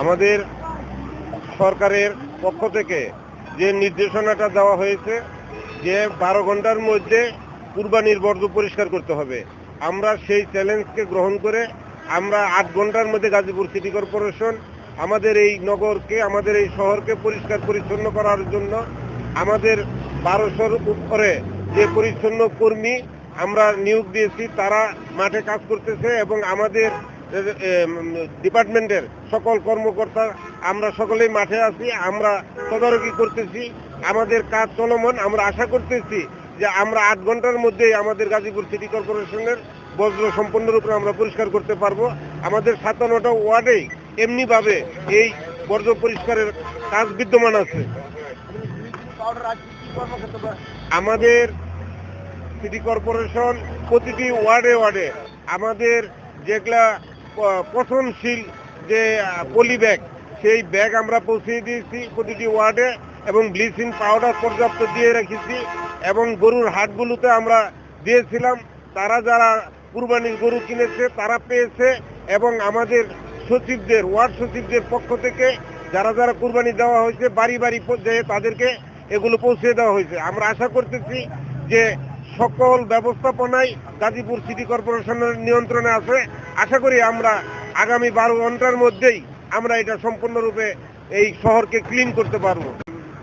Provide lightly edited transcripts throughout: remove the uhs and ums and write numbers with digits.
আমাদের সরকারের পক্ষ থেকে যে নির্দেশনাটা দেওয়া হয়েছে যে 12 ঘন্টার মধ্যে কুরবানির বর্জ্য পরিষ্কার করতে হবে, আমরা সেই চ্যালেঞ্জকে গ্রহণ করে আমরা 8 ঘন্টার মধ্যে গাজীপুর সিটি কর্পোরেশন আমাদের এই নগরকে, আমাদের এই শহরকে পরিষ্কার পরিচ্ছন্ন করার জন্য আমাদের 1200-র উপরে যে পরিচ্ছন্ন কর্মী আমরা নিয়োগ দিয়েছি, তারা মাঠে কাজ করতেছে এবং আমাদের ডিপার্টমেন্টের সকল কর্মকর্তা আমরা সকলেই মাঠে আছি, আমরা তদারকি করতেছি, আমাদের কাজ চলমান। আমরা আশা করতেছি যে আমরা 8 ঘন্টার মধ্যেই আমাদের গাজীপুর সিটি কর্পোরেশনের বজ্র সম্পূর্ণরূপে আমরা পরিষ্কার করতে পারবো। আমাদের 57টা ওয়ার্ডেই এমনিভাবে এই বর্জ্য পরিষ্কারের কাজ বিদ্যমান আছে। আমাদের সিটি কর্পোরেশন প্রতিটি ওয়ার্ডে ওয়ার্ডে আমাদের যেগুলা পচনশীল যে পলি ব্যাগ, সেই ব্যাগ আমরা পৌঁছে দিয়েছি প্রতিটি ওয়ার্ডে এবং ব্লিচিং পাউডার পর্যাপ্ত দিয়ে রেখেছি এবং গরুর হাটগুলোতে আমরা দিয়েছিলাম। তারা যারা কুরবানির গরু কিনেছে তারা পেয়েছে এবং আমাদের সচিবদের, ওয়ার্ড সচিবদের পক্ষ থেকে যারা যারা কুরবানি দেওয়া হয়েছে বাড়ি বাড়ি পর্যায়ে তাদেরকে এগুলো পৌঁছে দেওয়া হয়েছে। আমরা আশা করতেছি যে সকল ব্যবস্থাপনাই গাজীপুর সিটি কর্পোরেশনের নিয়ন্ত্রণে আছে। আশা করি আমরা আগামী 12 ঘন্টার মধ্যেই আমরা এটা সম্পূর্ণরূপে এই শহরকে ক্লিন করতে পারবো।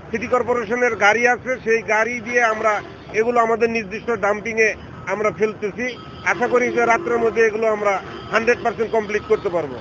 সিটি কর্পোরেশনের গাড়ি আছে, সেই গাড়ি দিয়ে আমরা এগুলো আমাদের নির্দিষ্ট ডাম্পিংয়ে আমরা ফেলতেছি। আশা করি যে রাত্রের মধ্যে এগুলো আমরা 100% কমপ্লিট করতে পারবো।